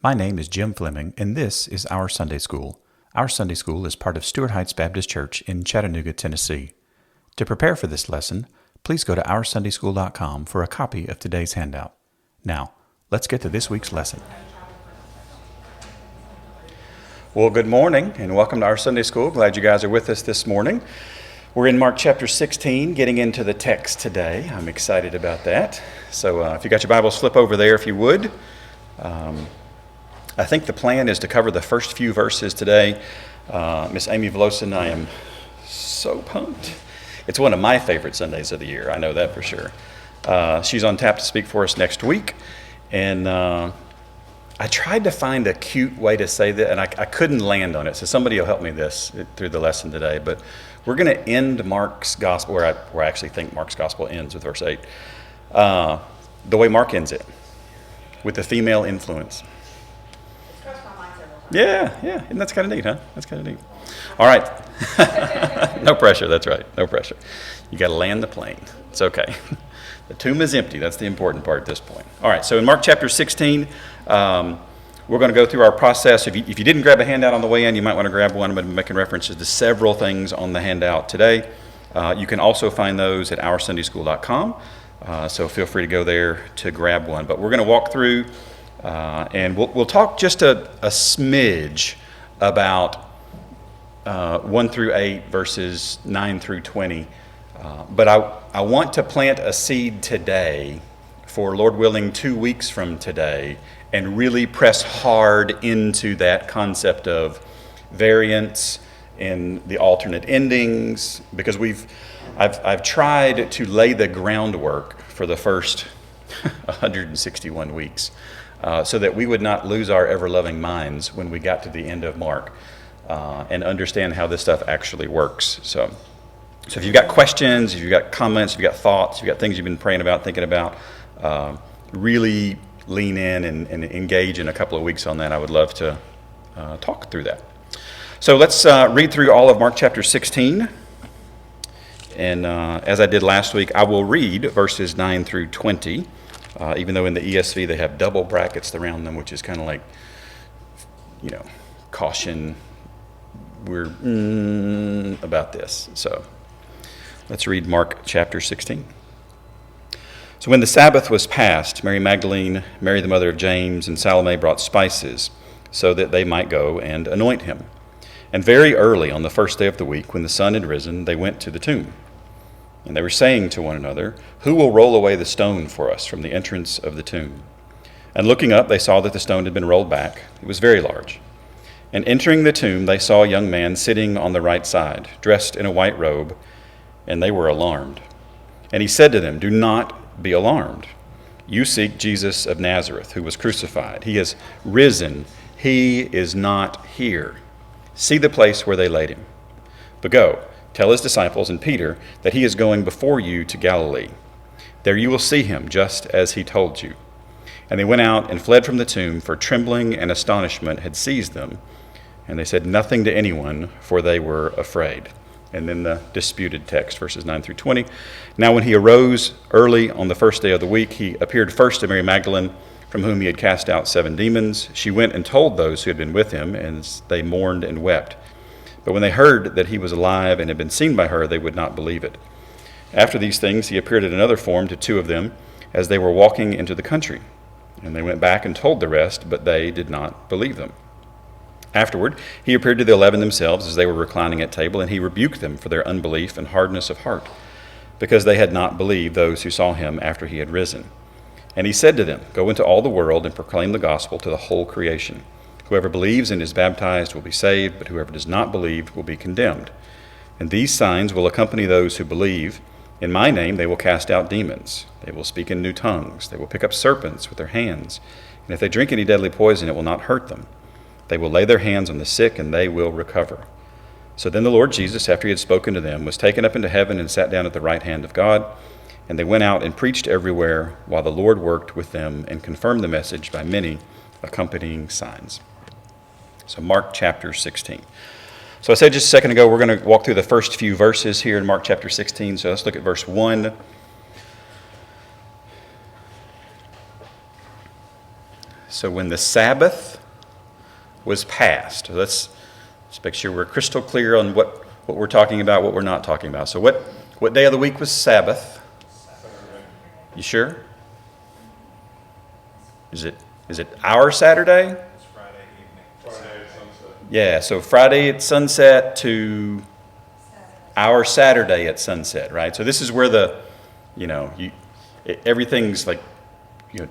My name is Jim Fleming, and this is Our Sunday School. Our Sunday School is part of Stuart Heights Baptist Church in Chattanooga, Tennessee. To prepare for this lesson, please go to OurSundaySchool.com for a copy of today's handout. Now, let's get to this week's lesson. Well, good morning, and welcome to Our Sunday School. Glad you guys are with us this morning. We're in Mark chapter 16, getting into the text today. I'm excited about that. So if you got your Bibles, flip over there if you would. I think the plan is to cover the first few verses today. Miss Amy Vlosin, I am so pumped. It's one of my favorite Sundays of the year. I know that for sure. She's on tap to speak for us next week. And I tried to find a cute way to say that, and I couldn't land on it. So somebody will help me through the lesson today. But we're going to end Mark's gospel, where I actually think Mark's gospel ends with verse 8, the way Mark ends it, with the female influence. Yeah, and that's kind of neat, huh? That's kind of neat. All right. No pressure, that's right, no pressure. You got to land the plane. It's okay. The tomb is empty. That's the important part at this point. All right, so in Mark chapter 16, we're going to go through our process. If you didn't grab a handout on the way in, you might want to grab one. I'm going to be making references to several things on the handout today. You can also find those at OurSundaySchool.com, so feel free to go there to grab one. But we're going to walk through, and we'll talk just a smidge about 1 through 8, verses 9 through 20. But I want to plant a seed today for, Lord willing, 2 weeks from today, and really press hard into that concept of variance in the alternate endings, because I've tried to lay the groundwork for the first 161 weeks so that we would not lose our ever-loving minds when we got to the end of Mark and understand how this stuff actually works. So if you've got questions, if you've got comments, if you've got thoughts, if you've got things you've been praying about, thinking about, really lean in and engage in a couple of weeks on that. I would love to talk through that. So let's read through all of Mark chapter 16. And as I did last week, I will read verses 9 through 20, even though in the ESV they have double brackets around them, which is kind of like, caution, we're about this. So let's read Mark chapter 16. So when the Sabbath was past, Mary Magdalene, Mary the mother of James, and Salome brought spices so that they might go and anoint him. And very early on the first day of the week, when the sun had risen, they went to the tomb. And they were saying to one another, "Who will roll away the stone for us from the entrance of the tomb?" And looking up, they saw that the stone had been rolled back. It was very large. And entering the tomb, they saw a young man sitting on the right side, dressed in a white robe, and they were alarmed. And he said to them, "Do not be alarmed. You seek Jesus of Nazareth, who was crucified. He has risen. He is not here. See the place where they laid him. But go, tell his disciples and Peter that he is going before you to Galilee. There you will see him, just as he told you." And they went out and fled from the tomb, for trembling and astonishment had seized them. And they said nothing to anyone, for they were afraid. And then the disputed text, verses 9 through 20. Now when he arose early on the first day of the week, he appeared first to Mary Magdalene, from whom he had cast out 7 demons. She went and told those who had been with him, and they mourned and wept. But when they heard that he was alive and had been seen by her, they would not believe it. After these things, he appeared in another form to 2 of them, as they were walking into the country. And they went back and told the rest, but they did not believe them. Afterward, he appeared to the 11 themselves as they were reclining at table, and he rebuked them for their unbelief and hardness of heart, because they had not believed those who saw him after he had risen. And he said to them, "Go into all the world and proclaim the gospel to the whole creation. Whoever believes and is baptized will be saved, but whoever does not believe will be condemned. And these signs will accompany those who believe. In my name they will cast out demons. They will speak in new tongues. They will pick up serpents with their hands. And if they drink any deadly poison, it will not hurt them. They will lay their hands on the sick, and they will recover." So then the Lord Jesus, after he had spoken to them, was taken up into heaven and sat down at the right hand of God. And they went out and preached everywhere, while the Lord worked with them and confirmed the message by many accompanying signs. So Mark chapter 16. So I said just a second ago, we're going to walk through the first few verses here in Mark chapter 16. So let's look at verse 1. So when the Sabbath was passed, let's make sure we're crystal clear on what we're talking about, what we're not talking about. So what day of the week was Sabbath? You sure? Is it our Saturday? It's Friday evening. Friday at sunset. Yeah, so Friday at sunset to our Saturday at sunset, right? So this is where everything's like,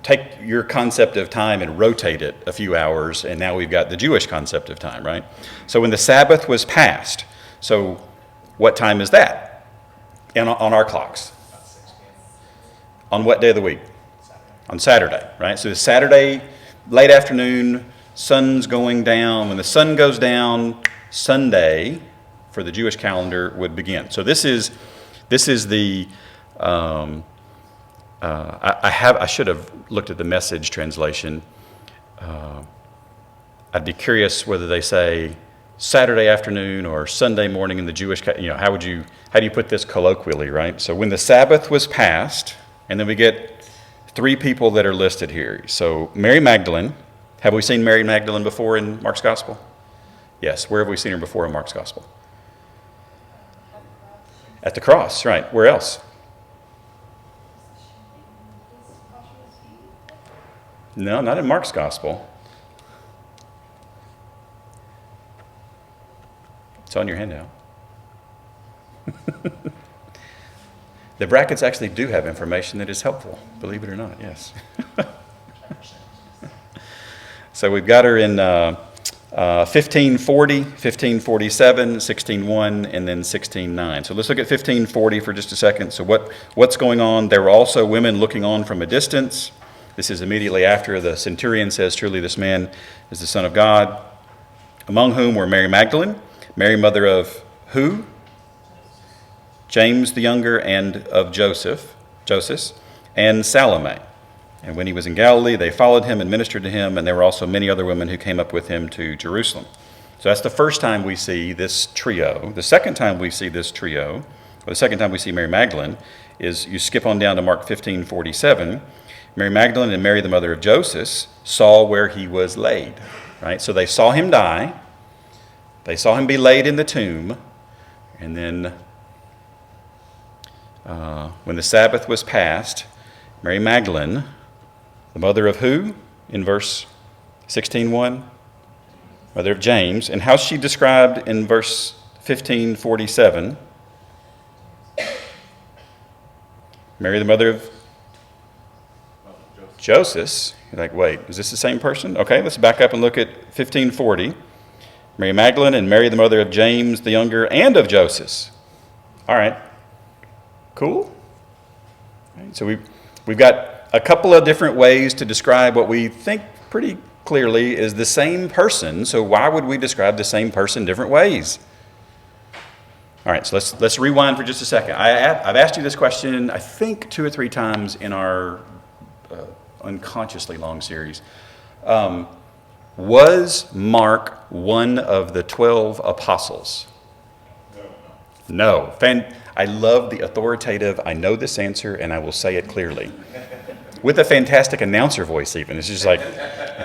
take your concept of time and rotate it a few hours, and now we've got the Jewish concept of time, right? So when the Sabbath was passed, so what time is that on our clocks? About 6 p.m. On what day of the week? Saturday. On Saturday, right? So it's Saturday, late afternoon, sun's going down. When the sun goes down, Sunday for the Jewish calendar would begin. So this is the I should have looked at the Message translation. I'd be curious whether they say Saturday afternoon or Sunday morning in the Jewish, how do you put this colloquially, right? So when the Sabbath was passed, and then we get 3 people that are listed here. So Mary Magdalene. Have we seen Mary Magdalene before in Mark's Gospel? Yes. Where have we seen her before in Mark's Gospel? At the cross, right. Where else? No, not in Mark's Gospel. It's on your handout. The brackets actually do have information that is helpful, believe it or not, yes. So we've got her in 1540, 1547, 16:1, and then 16:9. So let's look at 1540 for just a second. So what's going on? There were also women looking on from a distance. This is immediately after the centurion says, "Truly this man is the Son of God," among whom were Mary Magdalene, Mary mother of who? James the younger, and of Joseph, and Salome. And when he was in Galilee, they followed him and ministered to him, and there were also many other women who came up with him to Jerusalem. So that's the first time we see this trio. The second time we see this trio, or the second time we see Mary Magdalene, is you skip on down to Mark 15:47. Mary Magdalene and Mary, the mother of Joseph, saw where he was laid. Right? So they saw him die. They saw him be laid in the tomb. And then when the Sabbath was passed, Mary Magdalene, the mother of who? In verse 16:1? Mother of James. And how's she described in verse 15:47? Mary, the mother of Joseph. You're like, wait, is this the same person? Okay, let's back up and look at 1540. Mary Magdalene and Mary, the mother of James the younger, and of Joseph. All right. Cool. Right, so we've got a couple of different ways to describe what we think pretty clearly is the same person. So why would we describe the same person different ways? All right, so let's rewind for just a second. I've asked you this question, I think 2 or 3 times in our unconsciously long series. Was Mark one of the 12 apostles? No. I love the authoritative, I know this answer, and I will say it clearly. With a fantastic announcer voice even. It's just like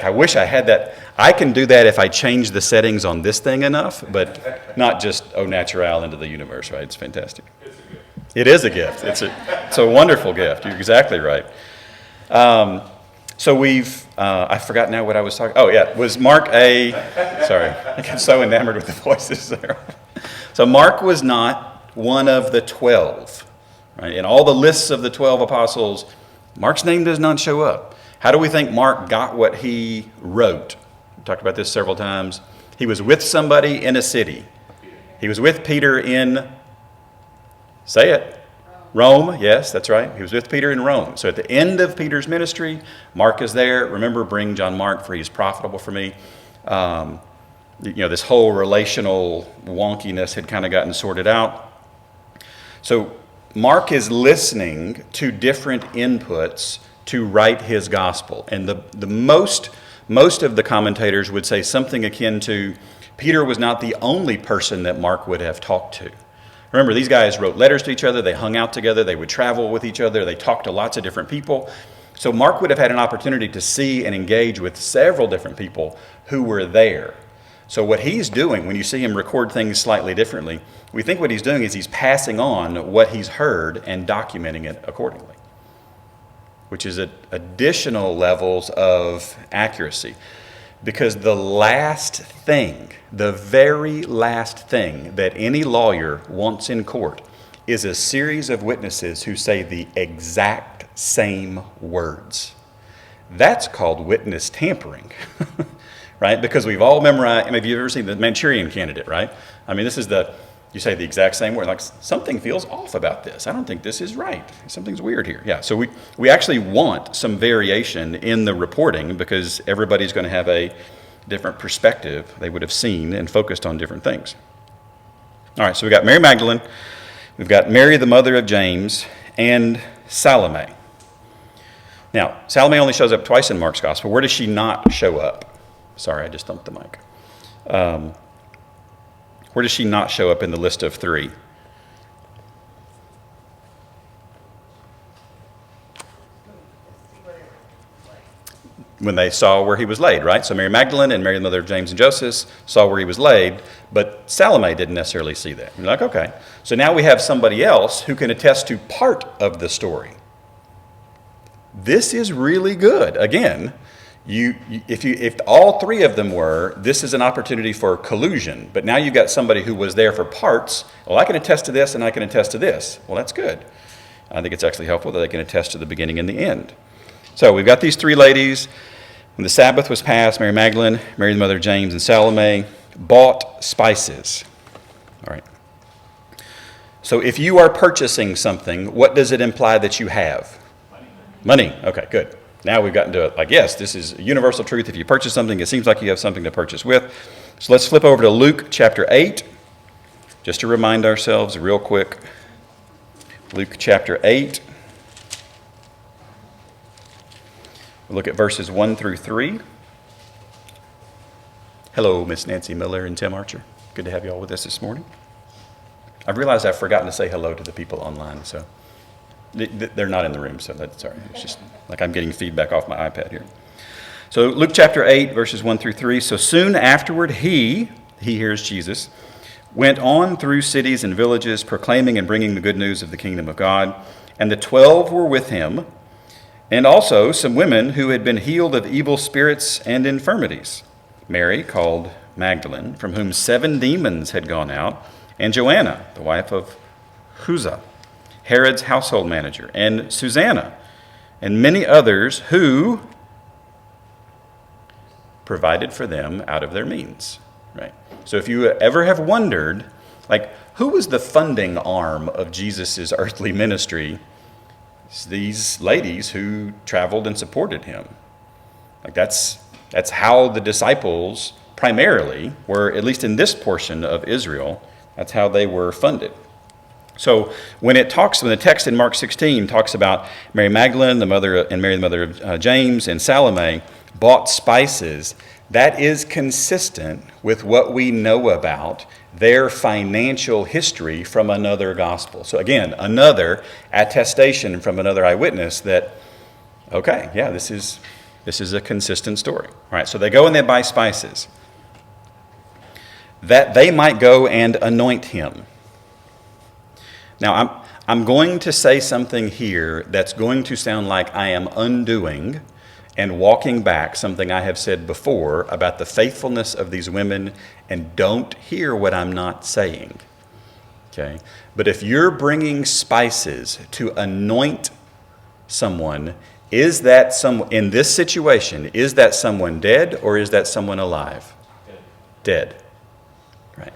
I wish I had that. I can do that if I change the settings on this thing enough, but not just au naturel into the universe, right? It's fantastic. It is a gift. It's a wonderful gift. You're exactly right. So I forgot now what I was talking. Oh yeah, was Mark sorry, I get so enamored with the voices there. So Mark was not one of the 12, right? In all the lists of the 12 apostles, Mark's name does not show up. How do we think Mark got what he wrote? We talked about this several times. He was with somebody in a city. He was with Peter in, say it, Rome. Yes, that's right. He was with Peter in Rome. So at the end of Peter's ministry, Mark is there. Remember, bring John Mark, for he is profitable for me. This whole relational wonkiness had kind of gotten sorted out. So Mark is listening to different inputs to write his gospel. And the most of the commentators would say something akin to Peter was not the only person that Mark would have talked to. Remember, these guys wrote letters to each other. They hung out together. They would travel with each other. They talked to lots of different people. So Mark would have had an opportunity to see and engage with several different people who were there. So what he's doing, when you see him record things slightly differently, we think what he's doing is he's passing on what he's heard and documenting it accordingly, which is additional levels of accuracy. Because the very last thing that any lawyer wants in court is a series of witnesses who say the exact same words. That's called witness tampering, right? Because we've all memorized, have you ever seen the Manchurian Candidate, right? I mean, you say the exact same word, like something feels off about this. I don't think this is right. Something's weird here. Yeah, so we actually want some variation in the reporting because everybody's going to have a different perspective. They would have seen and focused on different things. All right, so we got Mary Magdalene, we've got Mary, the mother of James, and Salome. Now, Salome only shows up twice in Mark's gospel. Where does she not show up? Sorry, I just thumped the mic. Where does she not show up in the list of three? When they saw where he was laid, right? So Mary Magdalene and Mary, the mother of James and Joseph, saw where he was laid, but Salome didn't necessarily see that. You're like, okay. So now we have somebody else who can attest to part of the story. This is really good. Again, if all three of them were, this is an opportunity for collusion. But now you've got somebody who was there for parts. Well, I can attest to this and I can attest to this. Well, that's good. I think it's actually helpful that they can attest to the beginning and the end. So we've got these three ladies. When the Sabbath was passed, Mary Magdalene, Mary the mother of James, and Salome bought spices. All right. So if you are purchasing something, what does it imply that you have? Money. Okay, good. Now we've gotten to it. Like, yes, this is a universal truth. If you purchase something, it seems like you have something to purchase with. So let's flip over to Luke chapter 8, just to remind ourselves real quick. Luke chapter 8. We'll look at verses 1 through 3. Hello, Miss Nancy Miller and Tim Archer. Good to have you all with us this morning. I've realized I've forgotten to say hello to the people online, so they're not in the room, so that's sorry. It's just like I'm getting feedback off my iPad here. So Luke chapter 8, verses 1 through 3. So soon afterward, he hears Jesus, went on through cities and villages, proclaiming and bringing the good news of the kingdom of God. And the 12 were with him, and also some women who had been healed of evil spirits and infirmities. Mary, called Magdalene, from whom 7 demons had gone out, and Joanna, the wife of Chuza, Herod's household manager, and Susanna, and many others who provided for them out of their means. Right. So if you ever have wondered, like, who was the funding arm of Jesus' earthly ministry? It's these ladies who traveled and supported him. Like that's how the disciples primarily were, at least in this portion of Israel, that's how they were funded. So when the text in Mark 16 talks about Mary Magdalene, Mary the mother of James, and Salome bought spices, that is consistent with what we know about their financial history from another gospel. So again, another attestation from another eyewitness that, okay, yeah, this is a consistent story. All right, so they go and they buy spices that they might go and anoint him. Now, I'm going to say something here that's going to sound like I am undoing and walking back something I have said before about the faithfulness of these women, and don't hear what I'm not saying. Okay? But if you're bringing spices to anoint someone, in this situation, is that someone dead or is that someone alive? Dead. Right.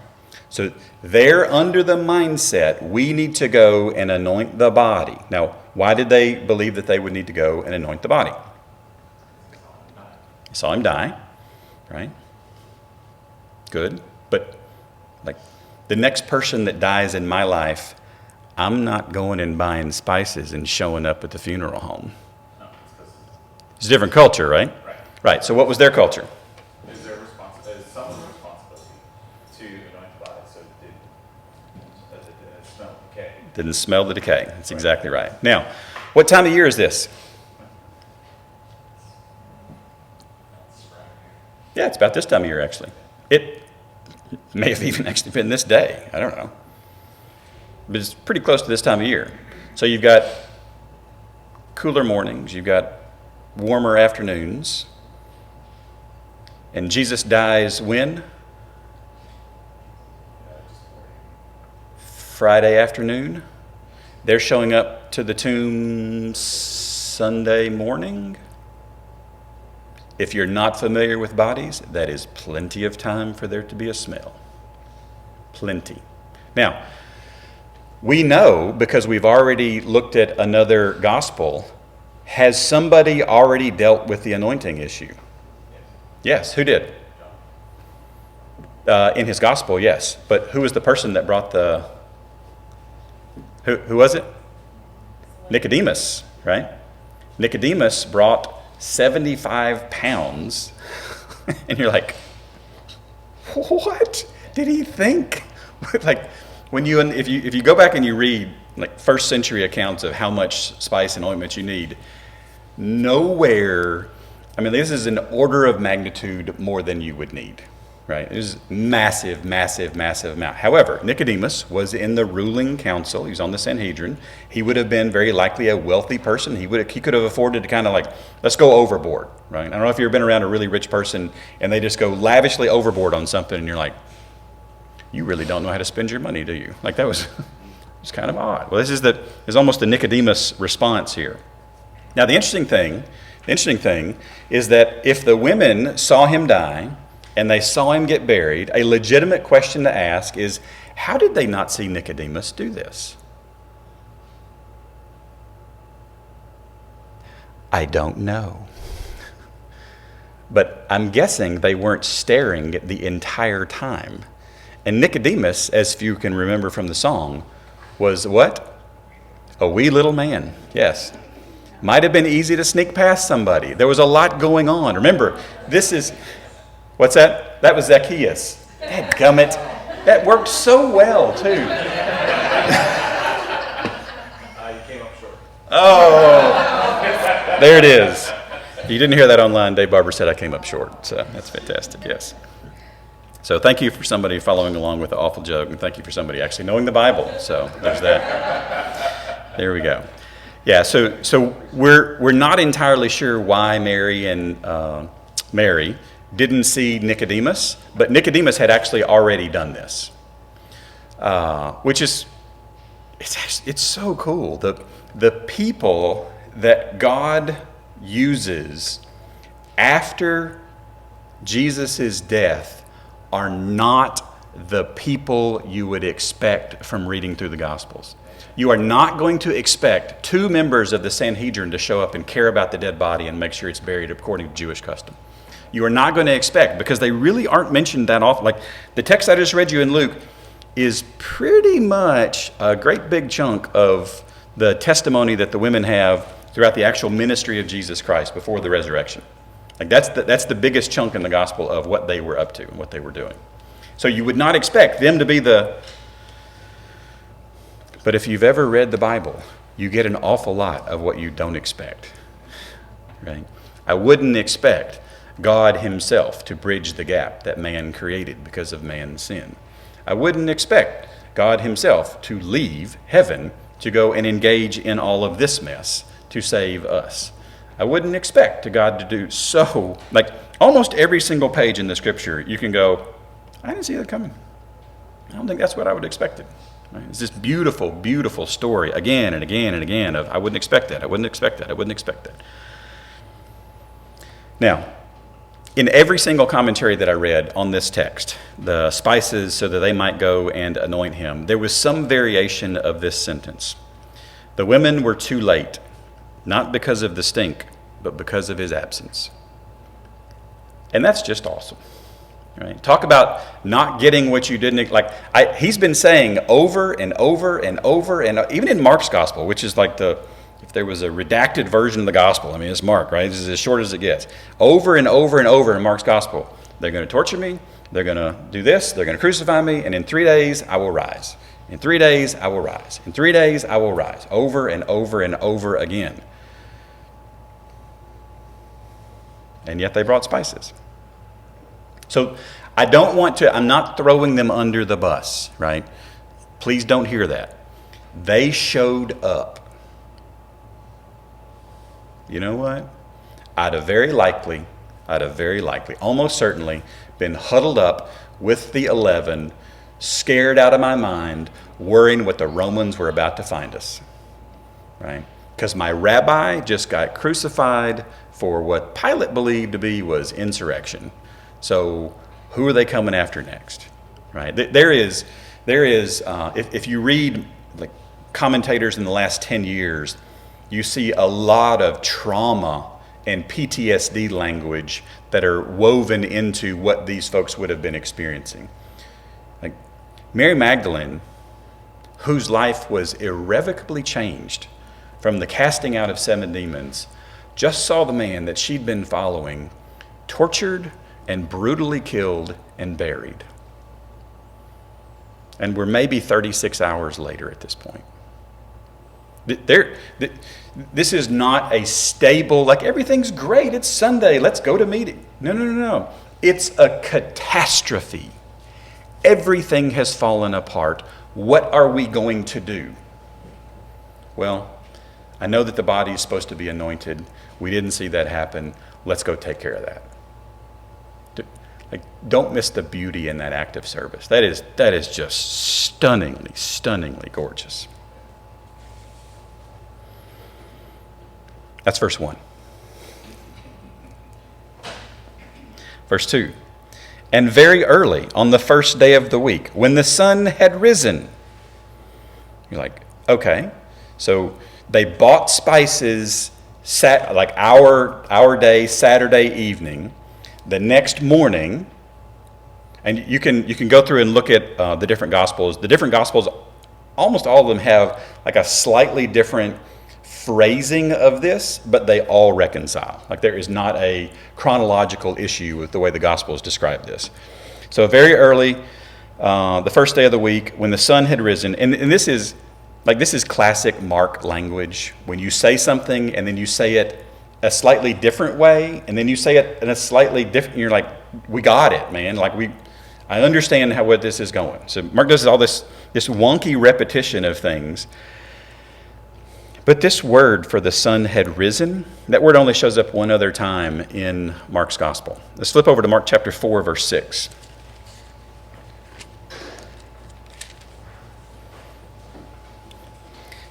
So they're under the mindset, we need to go and anoint the body. Now, why did they believe that they would need to go and anoint the body? They saw him die, right? Good. But like the next person that dies in my life, I'm not going and buying spices and showing up at the funeral home. It's a different culture, right? Right. So what was their culture? Is someone's responsibility to anoint the body so it didn't smell decay? Didn't smell the decay. That's exactly right. Now, what time of year is this? Yeah, it's about this time of year, actually. It may have even actually been this day. I don't know. But it's pretty close to this time of year. So you've got cooler mornings. You've got warmer afternoons. And Jesus dies when? Friday afternoon. They're showing up to the tomb Sunday morning. If you're not familiar with bodies, that is plenty of time for there to be a smell. Plenty. Now, we know, because we've already looked at another gospel, has somebody already dealt with the anointing issue? Yes, who did? In his gospel, yes. But who was the person that brought the... Who was it? Nicodemus, right? Nicodemus brought 75 pounds. And you're like, what did he think? Like, if you go back and you read like first century accounts of how much spice and ointment you need, nowhere, I mean, this is an order of magnitude more than you would need, right? It is massive, massive, massive amount. However, Nicodemus was in the ruling council. He was on the Sanhedrin. He would have been very likely a wealthy person. He could have afforded to kind of like, let's go overboard, right? I don't know if you've ever been around a really rich person and they just go lavishly overboard on something and you're like, you really don't know how to spend your money, do you? Like that was it's kind of odd. Well, this is almost the Nicodemus response here. Now, the interesting thing is that if the women saw him die and they saw him get buried, a legitimate question to ask is, how did they not see Nicodemus do this? I don't know. But I'm guessing they weren't staring the entire time. And Nicodemus, as few can remember from the song, was what? A wee little man. Yes. Might have been easy to sneak past somebody. There was a lot going on. Remember, what's that? That was Zacchaeus. Dadgummit. That worked so well, too. You came up short. Oh, there it is. If you didn't hear that online, Dave Barber said I came up short. So that's fantastic, yes. So thank you for somebody following along with the awful joke, and thank you for somebody actually knowing the Bible. So there's that. There we go. Yeah, so we're not entirely sure why Mary didn't see Nicodemus, but Nicodemus had actually already done this, which is it's so cool. The people that God uses after Jesus' death are not the people you would expect from reading through the Gospels. You are not going to expect two members of the Sanhedrin to show up and care about the dead body and make sure it's buried according to Jewish custom. You are not going to expect, because they really aren't mentioned that often. Like the text I just read you in Luke is pretty much a great big chunk of the testimony that the women have throughout the actual ministry of Jesus Christ before the resurrection. Like that's the biggest chunk in the gospel of what they were up to and what they were doing. So you would not expect them to be but if you've ever read the Bible, you get an awful lot of what you don't expect, right? I wouldn't expect God himself to bridge the gap that man created because of man's sin. I wouldn't expect God himself to leave heaven to go and engage in all of this mess to save us. I wouldn't expect God to do so. Like almost every single page in the scripture, you can go, I didn't see that coming. I don't think that's what I would have expected. Right? It's this beautiful, beautiful story again and again and again of I wouldn't expect that, I wouldn't expect that, I wouldn't expect that. Now, in every single commentary that I read on this text, the spices so that they might go and anoint him, there was some variation of this sentence. The women were too late, not because of the stink, but because of his absence. And that's just awesome. Right? Talk about not getting what you didn't, he's been saying over and over and over, and even in Mark's gospel, which is like if there was a redacted version of the gospel, I mean, it's Mark, right? This is as short as it gets. Over and over and over in Mark's gospel, they're going to torture me, they're going to do this, they're going to crucify me, and in 3 days I will rise. In 3 days I will rise. In 3 days I will rise. Over and over and over again. And yet they brought spices. So I'm not throwing them under the bus, right? Please don't hear that. They showed up. You know what? I'd have very likely, almost certainly, been huddled up with the 11, scared out of my mind, worrying what the Romans were about to find us, right? Because my rabbi just got crucified for what Pilate believed to be was insurrection. So who are they coming after next, right? There is, if you read like commentators in the last 10 years, you see a lot of trauma and PTSD language that are woven into what these folks would have been experiencing. Like Mary Magdalene, whose life was irrevocably changed from the casting out of 7 demons, just saw the man that she'd been following tortured and brutally killed and buried. And we're maybe 36 hours later at this point. This is not a stable, like everything's great, it's Sunday, let's go to meeting. No. It's a catastrophe. Everything has fallen apart. What are we going to do? Well, I know that the body is supposed to be anointed. We didn't see that happen. Let's go take care of that. Don't miss the beauty in that act of service. That is just stunningly gorgeous. That's verse 1. Verse 2. And very early on the first day of the week, when the sun had risen. You're like, okay. So they bought spices like our day, Saturday evening. The next morning, and you can go through and look at the different Gospels. The different Gospels, almost all of them have like a slightly different phrasing of this, but they all reconcile. Like there is not a chronological issue with the way the Gospels describe this. So very early, the first day of the week, when the sun had risen, and this is classic Mark language. When you say something and then you say it a slightly different way, and then you say it in a slightly different, you're like, we got it, man. I understand what this is going. So Mark does all this wonky repetition of things. But this word for the sun had risen, that word only shows up one other time in Mark's gospel. Let's flip over to Mark chapter 4, verse 6.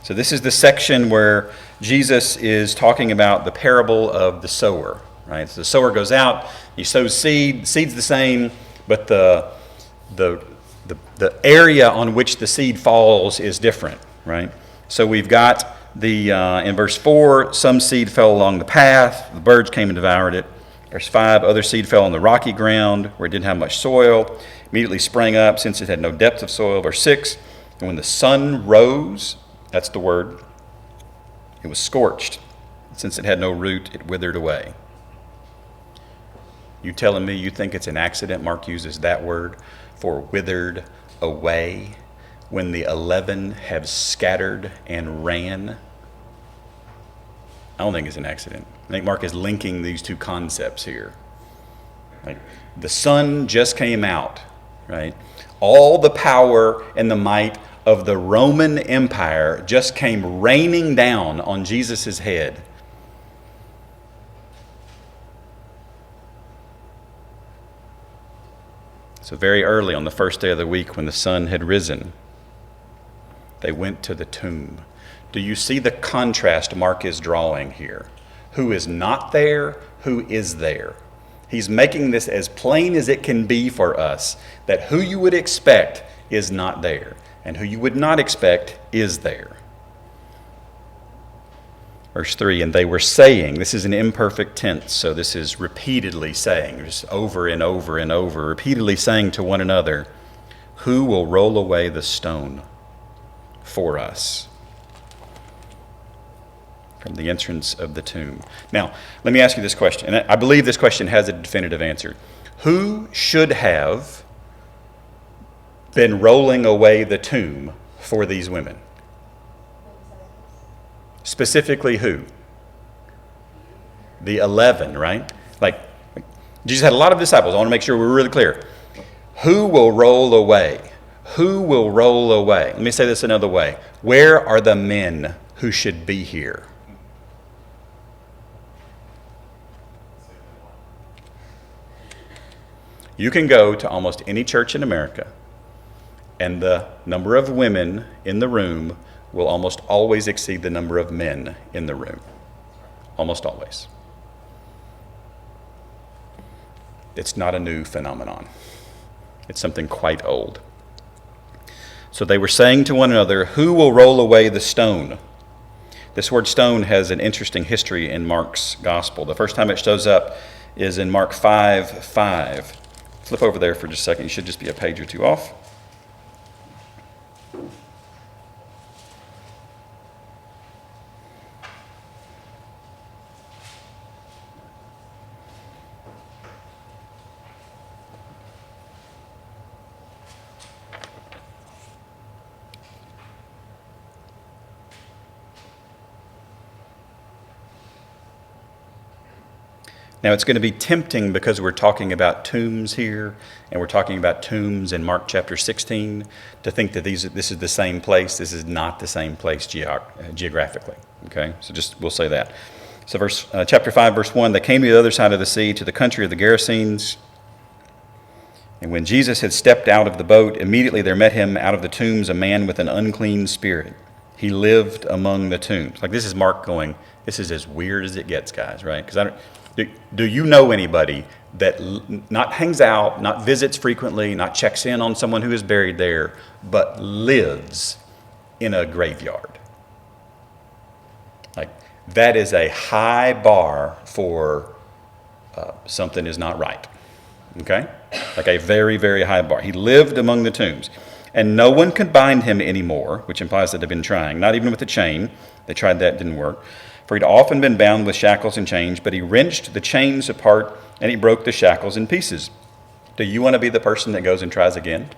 So this is the section where Jesus is talking about the parable of the sower, right? So the sower goes out, he sows seed's the same, but the area on which the seed falls is different, right? So we've got in verse 4, some seed fell along the path, the birds came and devoured it. Verse 5, other seed fell on the rocky ground where it didn't have much soil, immediately sprang up since it had no depth of soil. Verse 6, and when the sun rose, that's the word, it was scorched. Since it had no root, it withered away. You telling me you think it's an accident Mark uses that word for withered away when the 11 have scattered and ran? I don't think it's an accident. I think Mark is linking these two concepts here. Like, the sun just came out, right? All the power and the might of the Roman Empire just came raining down on Jesus' head. So very early on the first day of the week when the sun had risen, they went to the tomb. Do you see the contrast Mark is drawing here? Who is not there? Who is there? He's making this as plain as it can be for us, that who you would expect is not there, and who you would not expect is there. Verse 3, and they were saying, this is an imperfect tense, so this is repeatedly saying, just over and over and over, repeatedly saying to one another, who will roll away the stone for us from the entrance of the tomb? Now, let me ask you this question, and I believe this question has a definitive answer. Who should have been rolling away the tomb for these women? Specifically who? The 11, right? Like Jesus had a lot of disciples. I want to make sure we're really clear. Who will roll away? Who will roll away? Let me say this another way. Where are the men who should be here? You can go to almost any church in America, and the number of women in the room will almost always exceed the number of men in the room. Almost always. It's not a new phenomenon. It's something quite old. So they were saying to one another, who will roll away the stone? This word stone has an interesting history in Mark's gospel. The first time it shows up is in Mark 5:5. Flip over there for just a second. You should just be a page or two off. Now, it's going to be tempting because we're talking about tombs here, and we're talking about tombs in Mark chapter 16, to think that this is the same place. This is not the same place geographically. Okay, so we'll say that. So chapter 5, verse 1, they came to the other side of the sea, to the country of the Gerasenes. And when Jesus had stepped out of the boat, immediately there met him out of the tombs a man with an unclean spirit. He lived among the tombs. Like, this is Mark going, this is as weird as it gets, guys, right? Because do you know anybody that not hangs out, not visits frequently, not checks in on someone who is buried there, but lives in a graveyard? Like, that is a high bar for something is not right. Okay? Like a very, very high bar. He lived among the tombs. And no one could bind him anymore, which implies that they've been trying, not even with a chain. They tried that, didn't work. For he'd often been bound with shackles and chains, but he wrenched the chains apart and he broke the shackles in pieces. Do you want to be the person that goes and tries again?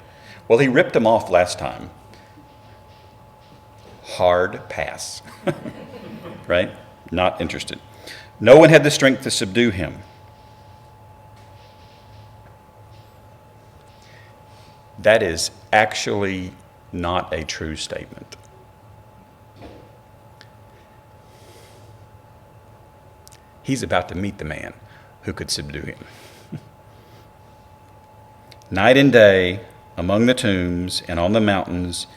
Well, he ripped them off last time. Hard pass. Right? Not interested. No one had the strength to subdue him. That is actually not a true statement. He's about to meet the man who could subdue him. Night and day, among the tombs and on the mountains,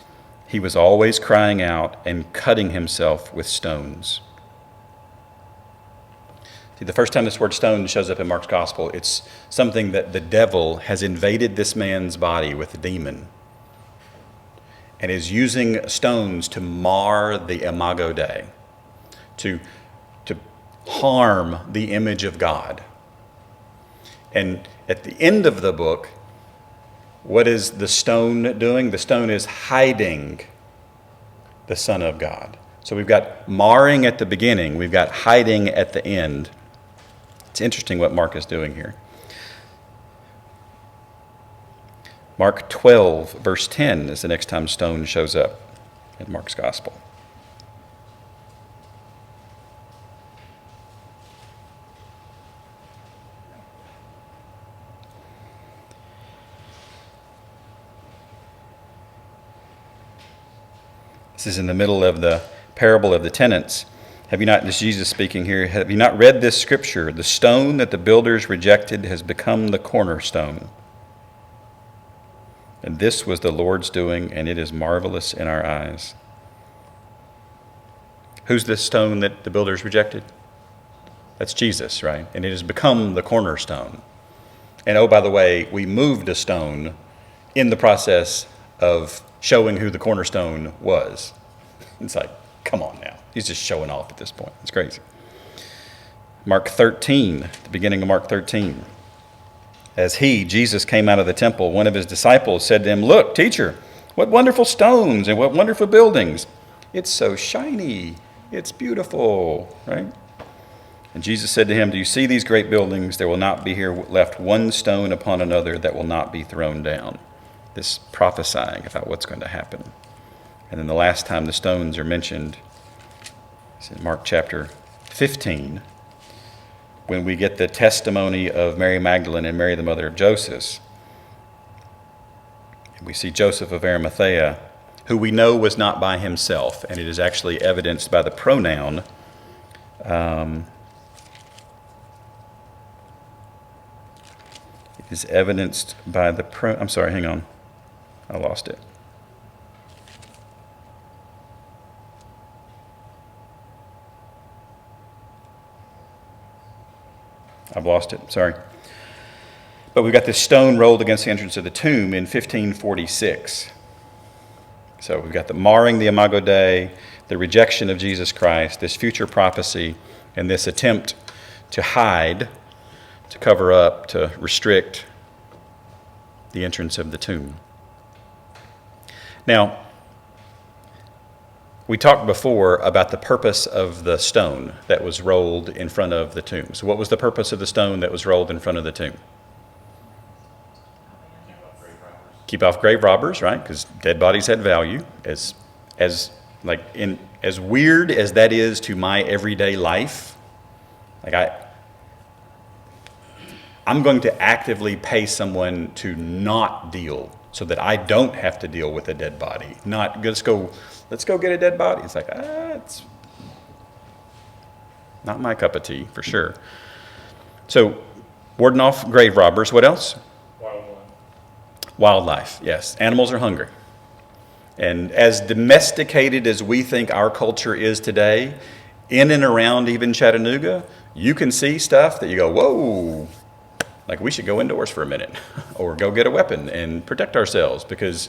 he was always crying out and cutting himself with stones. See, the first time this word stone shows up in Mark's gospel, it's something that the devil has invaded this man's body with a demon and is using stones to mar the imago Dei, to harm the image of God. And at the end of the book, what is the stone doing? The stone is hiding the Son of God. So we've got marring at the beginning, we've got hiding at the end. It's interesting what Mark is doing here. Mark 12, verse 10 is the next time stone shows up in Mark's gospel. This is in the middle of the parable of the tenants. Have you not, this is Jesus speaking here, have you not read this scripture? The stone that the builders rejected has become the cornerstone. And this was the Lord's doing, and it is marvelous in our eyes. Who's this stone that the builders rejected? That's Jesus, right? And it has become the cornerstone. And oh, by the way, we moved a stone in the process of showing who the cornerstone was. It's like, come on now. He's just showing off at this point. It's crazy. Mark 13, the beginning of Mark 13. As Jesus came out of the temple, one of his disciples said to him, "Look, teacher, what wonderful stones and what wonderful buildings. It's so shiny. It's beautiful," right? And Jesus said to him, "Do you see these great buildings? There will not be here left one stone upon another that will not be thrown down." This prophesying about what's going to happen. And then the last time the stones are mentioned is in Mark chapter 15. when we get the testimony of Mary Magdalene and Mary, the mother of Joseph, we see Joseph of Arimathea, who we know was not by himself, and it is actually evidenced by the pronoun. It is evidenced by the I'm sorry, hang on. I lost it. I've lost it, sorry. But we've got this stone rolled against the entrance of the tomb in 1546. So we've got the marring the Imago Dei, the rejection of Jesus Christ, this future prophecy, and this attempt to hide, to cover up, to restrict the entrance of the tomb. Now, we talked before about the purpose of the stone that was rolled in front of the tomb. So what was the purpose of the stone that was rolled in front of the tomb? Keep off grave robbers, right? Because dead bodies had value. As weird as that is to my everyday life, I'm going to actively pay someone to not deal so that I don't have to deal with a dead body. Not let's go get a dead body. It's like it's not my cup of tea for sure. So, warding off grave robbers. What else? Wildlife, yes. Animals are hungry. And as domesticated as we think our culture is today, in and around even Chattanooga, you can see stuff that you go, whoa, like we should go indoors for a minute or go get a weapon and protect ourselves because,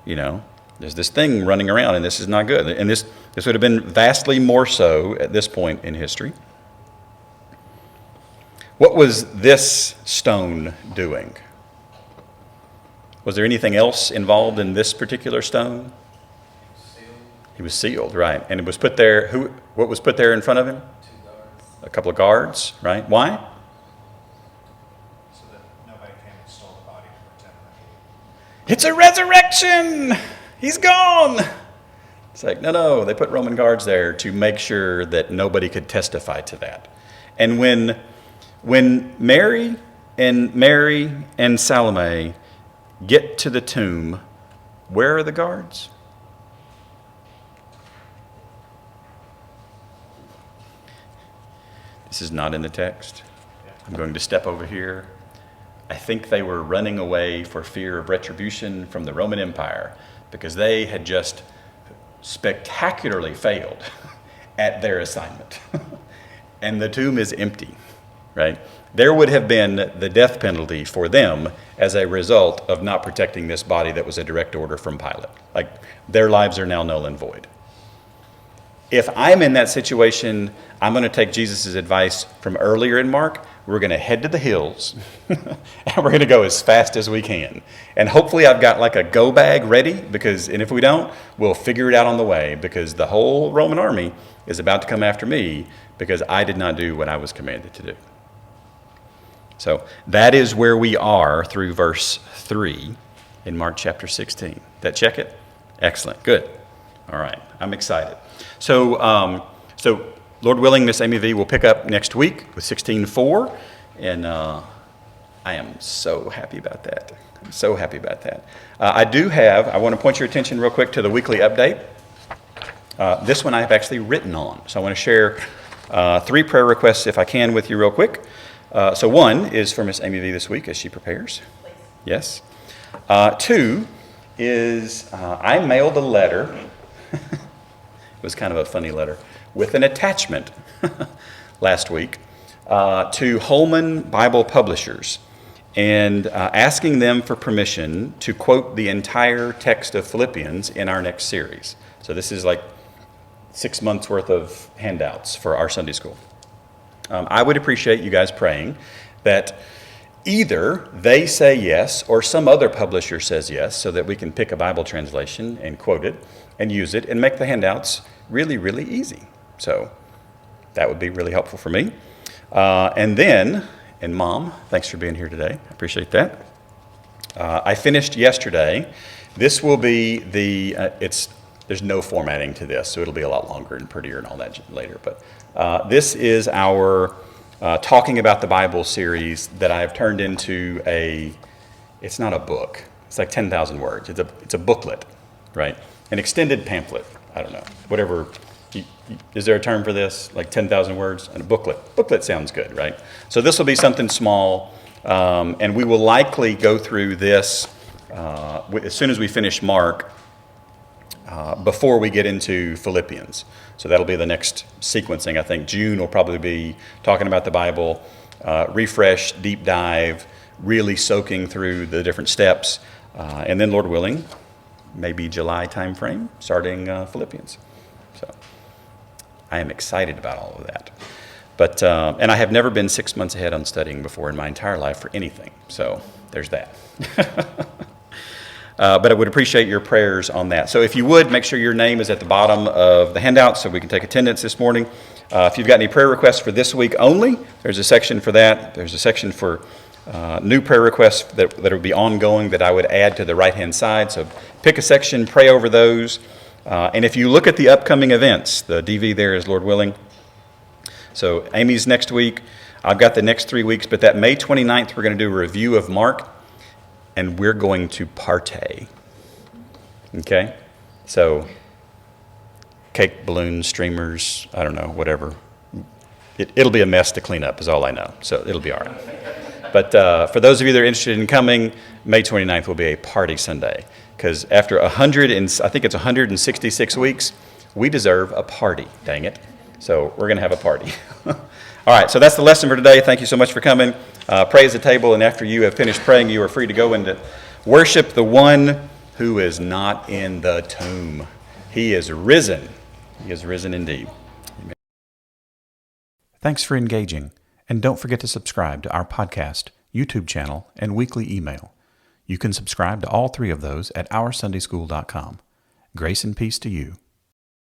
there's this thing running around and this is not good. And this would have been vastly more so at this point in history. What was this stone doing? Was there anything else involved in this particular stone? He was sealed, right. And it was put there, what was put there in front of him? 2 guards. A couple of guards, right? Why? So that nobody came and stole the body for 10 minutes. It's a resurrection! He's gone! It's like, no, they put Roman guards there to make sure that nobody could testify to that. And when Mary and Salome get to the tomb, where are the guards? This is not in the text. I'm going to step over here. I think they were running away for fear of retribution from the Roman Empire because they had just spectacularly failed at their assignment. And the tomb is empty, right? There would have been the death penalty for them as a result of not protecting this body that was a direct order from Pilate. Like, their lives are now null and void. If I'm in that situation, I'm going to take Jesus' advice from earlier in Mark. We're going to head to the hills, and we're going to go as fast as we can. And hopefully I've got like a go bag ready, and if we don't, we'll figure it out on the way, because the whole Roman army is about to come after me because I did not do what I was commanded to do. So that is where we are through verse 3 in Mark chapter 16. That check it? Excellent. Good. All right. I'm excited. So Lord willing, Miss Amy V will pick up next week with 16:4, and I am so happy about that. I'm so happy about that. I want to point your attention real quick to the weekly update. This one I have actually written on. So I want to share 3 prayer requests, if I can, with you real quick. So one is for Miss Amy V this week as she prepares. Please. Yes. 2 is I mailed a letter. It was kind of a funny letter with an attachment last week to Holman Bible Publishers, and asking them for permission to quote the entire text of Philippians in our next series. So this is like 6 months worth of handouts for our Sunday school. I would appreciate you guys praying that either they say yes or some other publisher says yes, so that we can pick a Bible translation and quote it and use it and make the handouts really, really easy. So that would be really helpful for me. And Mom, thanks for being here today. I appreciate that. I finished yesterday. This will be there's no formatting to this, so it'll be a lot longer and prettier and all that later. But this is our Talking About the Bible series that I have turned into it's not a book. It's like 10,000 words. It's a booklet, right? An extended pamphlet. I don't know. Whatever. Is there a term for this? Like 10,000 words? And a booklet. Booklet sounds good, right? So this will be something small, and we will likely go through this as soon as we finish Mark, before we get into Philippians. So that'll be the next sequencing. I think June will probably be talking about the Bible, refresh, deep dive, really soaking through the different steps, and then, Lord willing, maybe July time frame, starting Philippians. So I am excited about all of that. But and I have never been 6 months ahead on studying before in my entire life for anything. So there's that. But I would appreciate your prayers on that. So if you would, make sure your name is at the bottom of the handout so we can take attendance this morning. If you've got any prayer requests for this week only, there's a section for that. There's a section for new prayer requests that will be ongoing that I would add to the right-hand side. So pick a section, pray over those. And if you look at the upcoming events, the DV there is Lord willing. So Amy's next week. I've got the next 3 weeks, but that May 29th, we're going to do a review of Mark, and we're going to partay. Okay? So cake, balloons, streamers, I don't know, whatever. It'll be a mess to clean up is all I know. So it'll be all right. But for those of you that are interested in coming, May 29th will be a party Sunday. Because after I think it's 166 weeks, we deserve a party, dang it. So we're going to have a party. All right, so that's the lesson for today. Thank you so much for coming. Pray as a table, and after you have finished praying, you are free to go and worship the one who is not in the tomb. He is risen. He is risen indeed. Amen. Thanks for engaging, and don't forget to subscribe to our podcast, YouTube channel, and weekly email. You can subscribe to all three of those at OurSundaySchool.com. Grace and peace to you.